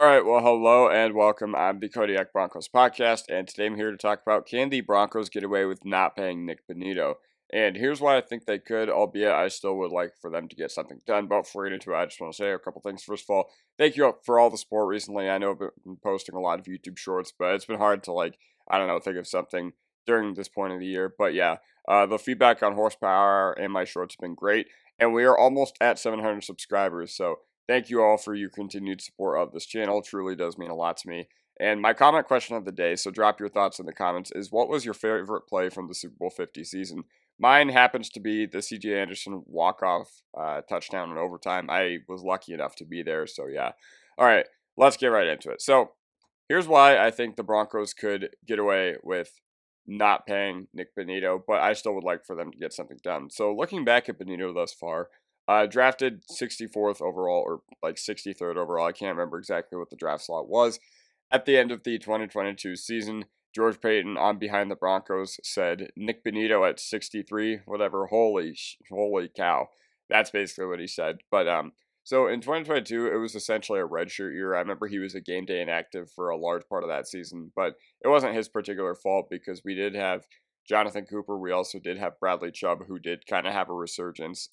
All right, well, hello and welcome. I'm the Kodiak Broncos Podcast, and today I'm here to talk about can the Broncos get away with not paying Nik Bonitto? And here's why I think they could, albeit I still would like for them to get something done. But before we get into it, I just want to say a couple things. First of all, thank you for all the support recently. I know I've been posting a lot of YouTube shorts, but it's been hard to, think of something during this point of the year. But yeah, the feedback on horsepower and my shorts have been great, and we are almost at 700 subscribers, so thank you all for your continued support of this channel. It truly does mean a lot to me. And my comment question of the day, so drop your thoughts in the comments, is what was your favorite play from the Super Bowl 50 season? Mine happens to be the C.J. Anderson walk-off touchdown in overtime. I was lucky enough to be there, so yeah. All right, let's get right into it. So here's why I think the Broncos could get away with not paying Nik Bonitto, but I still would like for them to get something done. So looking back at Bonitto thus far, drafted 64th overall, or like 63rd overall. I can't remember exactly what the draft slot was. At the end of the 2022 season, George Payton on Behind the Broncos said, Nik Bonitto at 63, whatever, holy cow. That's basically what he said. But so in 2022, it was essentially a redshirt year. I remember he was a game day inactive for a large part of that season, but it wasn't his particular fault because we did have Jonathan Cooper. We also did have Bradley Chubb, who did kind of have a resurgence.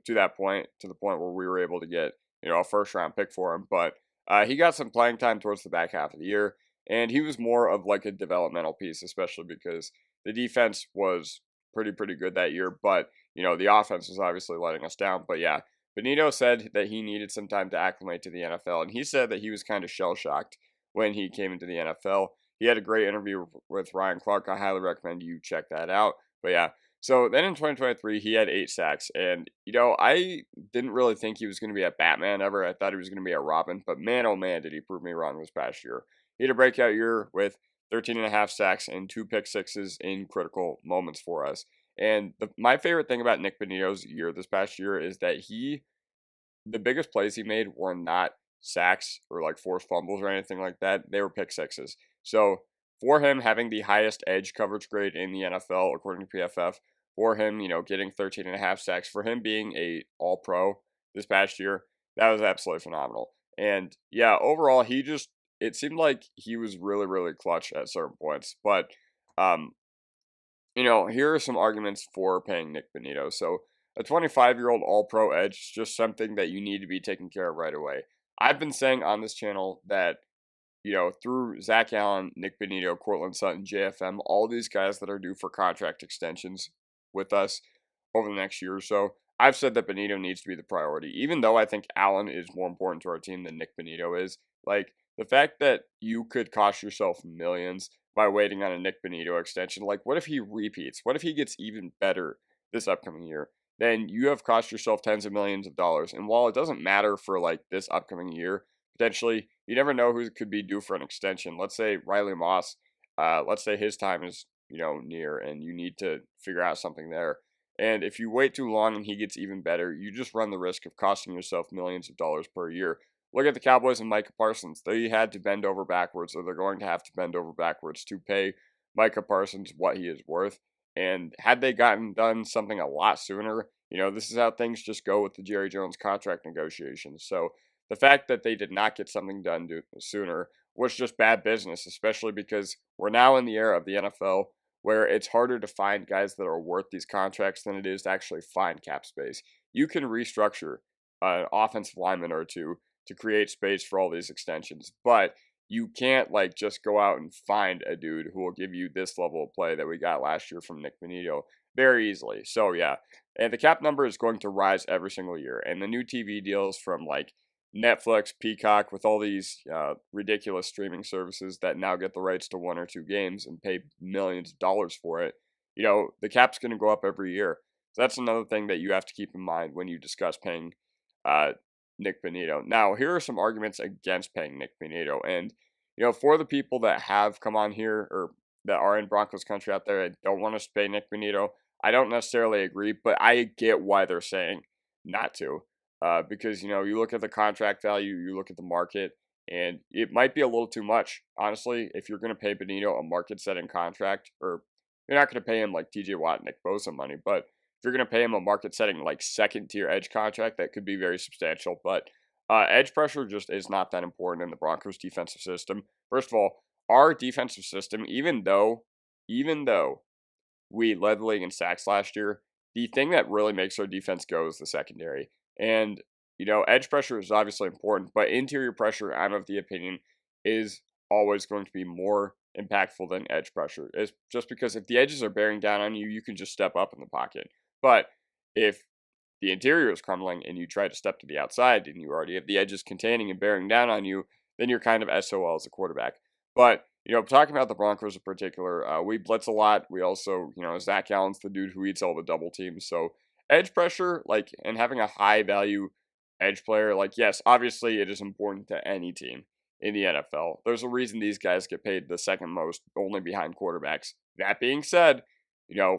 To that point, to the point where we were able to get, a first round pick for him. But he got some playing time towards the back half of the year, and he was more of like a developmental piece, especially because the defense was pretty good that year. But, the offense was obviously letting us down. But yeah, Benito said that he needed some time to acclimate to the NFL, and he said that he was kind of shell shocked when he came into the NFL. He had a great interview with Ryan Clark. I highly recommend you check that out. But yeah, so then in 2023, he had 8 sacks. And, I didn't really think he was going to be a Batman ever. I thought he was going to be a Robin. But man, oh man, did he prove me wrong this past year. He had a breakout year with 13.5 sacks and 2 pick-sixes in critical moments for us. And my favorite thing about Nik Bonitto's year this past year is that the biggest plays he made were not sacks or like forced fumbles or anything like that. They were pick-sixes. So for him having the highest edge coverage grade in the NFL, according to PFF, for him, getting 13.5 sacks, for him being a all-pro this past year, that was absolutely phenomenal. And yeah, overall, it seemed like he was really clutch at certain points. But, here are some arguments for paying Nik Bonitto. So a 25-year-old all-pro edge is just something that you need to be taken care of right away. I've been saying on this channel that through Zach Allen, Nik Bonitto, Cortland Sutton, JFM, all these guys that are due for contract extensions with us over the next year or so, I've said that Bonitto needs to be the priority. Even though I think Allen is more important to our team than Nik Bonitto is, like the fact that you could cost yourself millions by waiting on a Nik Bonitto extension, like what if he repeats? What if he gets even better this upcoming year? Then you have cost yourself tens of millions of dollars. And while it doesn't matter for like this upcoming year, potentially, you never know who could be due for an extension. Let's say Riley Moss, let's say his time is, near and you need to figure out something there. And if you wait too long and he gets even better, you just run the risk of costing yourself millions of dollars per year. Look at the Cowboys and Micah Parsons. They had to bend over backwards, or they're going to have to bend over backwards to pay Micah Parsons what he is worth. And had they done something a lot sooner, this is how things just go with the Jerry Jones contract negotiations. So the fact that they did not get something done sooner was just bad business, especially because we're now in the era of the NFL where it's harder to find guys that are worth these contracts than it is to actually find cap space. You can restructure an offensive lineman or two to create space for all these extensions, but you can't just go out and find a dude who will give you this level of play that we got last year from Nik Bonitto very easily. So yeah, and the cap number is going to rise every single year, and the new TV deals from Netflix, Peacock, with all these ridiculous streaming services that now get the rights to 1 or 2 games and pay millions of dollars for it, the cap's going to go up every year. So that's another thing that you have to keep in mind when you discuss paying Nik Bonitto. Now, here are some arguments against paying Nik Bonitto. And, for the people that have come on here or that are in Broncos country out there and don't want us to pay Nik Bonitto, I don't necessarily agree, but I get why they're saying not to. Because, you look at the contract value, you look at the market, and it might be a little too much. Honestly, if you're going to pay Bonitto a market-setting contract, or you're not going to pay him like TJ Watt, Nick Bosa money, but if you're going to pay him a market-setting second-tier edge contract, that could be very substantial. But Edge pressure just is not that important in the Broncos defensive system. First of all, our defensive system, even though we led the league in sacks last year, the thing that really makes our defense go is the secondary. And, edge pressure is obviously important, but interior pressure, I'm of the opinion, is always going to be more impactful than edge pressure. It's just because if the edges are bearing down on you, you can just step up in the pocket. But if the interior is crumbling and you try to step to the outside and you already have the edges containing and bearing down on you, then you're kind of SOL as a quarterback. But, talking about the Broncos in particular, we blitz a lot. We also, Zach Allen's the dude who eats all the double teams. So edge pressure, and having a high value edge player, yes, obviously it is important to any team in the NFL. There's a reason these guys get paid the second most, only behind quarterbacks. That being said,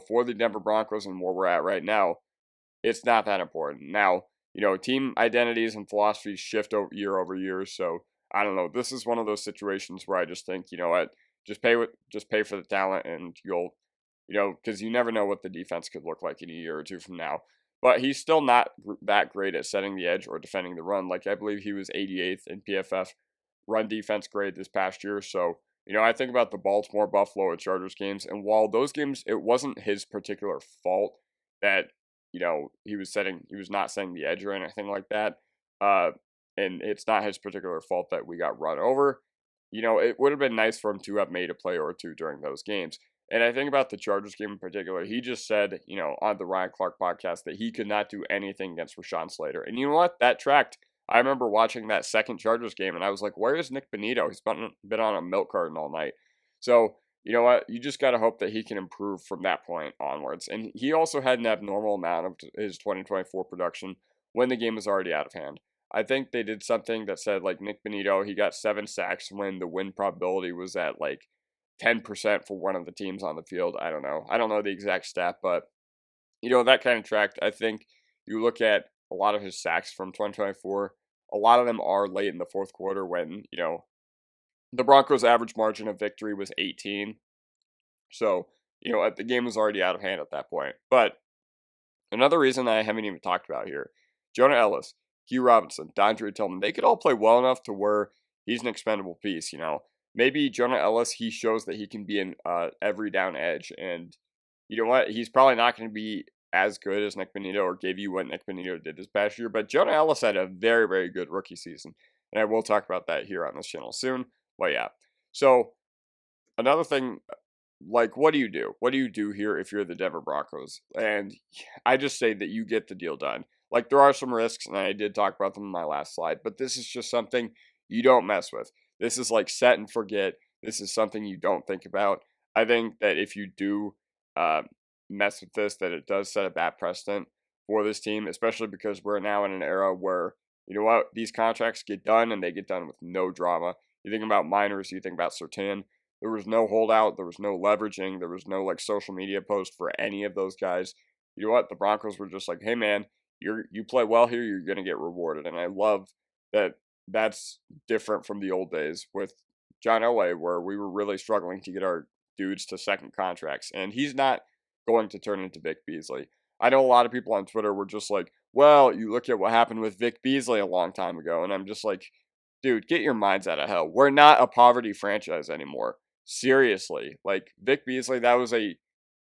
for the Denver Broncos and where we're at right now, it's not that important. Now, team identities and philosophies shift year over year. So I don't know. This is one of those situations where I just think, what, just pay for the talent, and you'll, because you never know what the defense could look like in a year or two from now. But he's still not that great at setting the edge or defending the run. I believe he was 88th in PFF run defense grade this past year. So, I think about the Baltimore, Buffalo, and Chargers games, and while those games, it wasn't his particular fault that he was not setting the edge or anything like that. And it's not his particular fault that we got run over. It would have been nice for him to have made a play or two during those games. And I think about the Chargers game in particular. He just said, on the Ryan Clark podcast that he could not do anything against Rashawn Slater. And you know what? That tracked. I remember watching that second Chargers game, and I was like, where is Nik Bonitto? He's been on a milk carton all night. So, you know what? You just got to hope that he can improve from that point onwards. And he also had an abnormal amount of his 2024 production when the game was already out of hand. I think they did something that said, Nik Bonitto, he got 7 sacks when the win probability was at 10% for one of the teams on the field. I don't know. I don't know the exact stat, but, that kind of tracked. I think you look at a lot of his sacks from 2024, a lot of them are late in the fourth quarter when, the Broncos' average margin of victory was 18. So, the game was already out of hand at that point. But another reason I haven't even talked about here, Jonah Ellis, Hugh Robinson, Dondre Tillman, they could all play well enough to where he's an expendable piece, Maybe Jonah Ellis, he shows that he can be an every down edge. And you know what? He's probably not going to be as good as Nik Bonitto or give you what Nik Bonitto did this past year. But Jonah Ellis had a very, very good rookie season. And I will talk about that here on this channel soon. But yeah. So another thing, what do you do? What do you do here if you're the Denver Broncos? And I just say that you get the deal done. There are some risks, and I did talk about them in my last slide, but this is just something you don't mess with. This is set and forget. This is something you don't think about. I think that if you do mess with this, that it does set a bad precedent for this team, especially because we're now in an era where, these contracts get done, and they get done with no drama. You think about Miners, you think about Surtain. There was no holdout. There was no leveraging. There was no social media post for any of those guys. You know what? The Broncos were just hey man, you play well here, you're gonna get rewarded. And I love that that's different from the old days with John Elway, where we were really struggling to get our dudes to second contracts. And he's not going to turn into Vic Beasley. I know a lot of people on Twitter were just well, you look at what happened with Vic Beasley a long time ago. And I'm just dude, get your minds out of hell. We're not a poverty franchise anymore. Seriously. Vic Beasley, that was a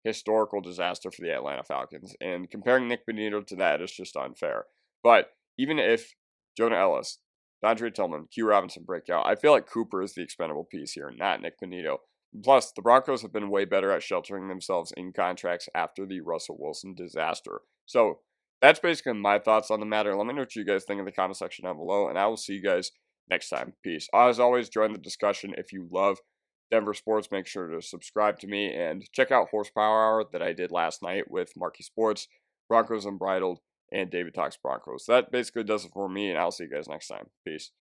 historical disaster for the Atlanta Falcons. And comparing Nik Bonitto to that is just unfair. But even if Jonah Ellis, Dondre Tillman, Q Robinson break out, I feel like Cooper is the expendable piece here, not Nik Bonitto. Plus, the Broncos have been way better at sheltering themselves in contracts after the Russell Wilson disaster. So that's basically my thoughts on the matter. Let me know what you guys think in the comment section down below, and I will see you guys next time. Peace. As always, join the discussion. If you love Denver sports, make sure to subscribe to me and check out Horsepower Hour that I did last night with Marquee Sports, Broncos Unbridled, and David Talks Broncos. That basically does it for me, and I'll see you guys next time. Peace.